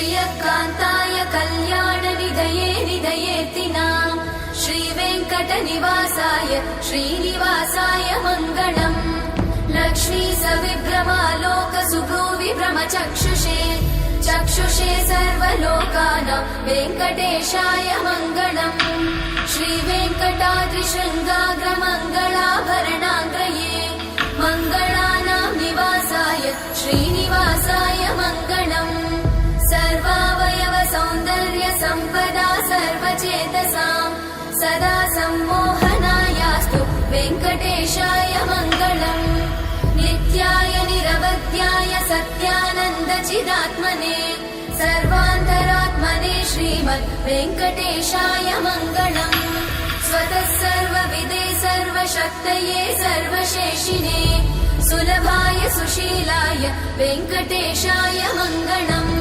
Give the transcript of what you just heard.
श्रियकान्ताय कल्याणनिधये निधयेतिनाम् श्रीवेङ्कटनिवासाय श्रीनिवासाय मङ्गलम् लक्ष्मी सविभ्रमालोक सुभ्रूविभ्रमचक्षुषे चक्षुषे सर्वलोकानां वेङ्कटेशाय मङ्गलम् श्रीवेङ्कटाद्रिशृङ्गाग्रमङ्गलाभरणाङ्गये मङ्गलानां निवासाय श्रीनिवासाय मङ्गलम् सर्वावयव सौन्दर्य सम्पदा सर्वचेतसां सदा सम्मोहनायास्तु वेङ्कटेशाय मङ्गलम् नित्याय निरवध्याय सत्यानन्दचिदात्मने सर्वान्तरात्मने श्रीमद् वेङ्कटेशाय मङ्गलम् स्वतः सर्वविदे सर्वशक्तये सर्वशेषिने सुलभाय सुशीलाय वेङ्कटेशाय मङ्गलम्।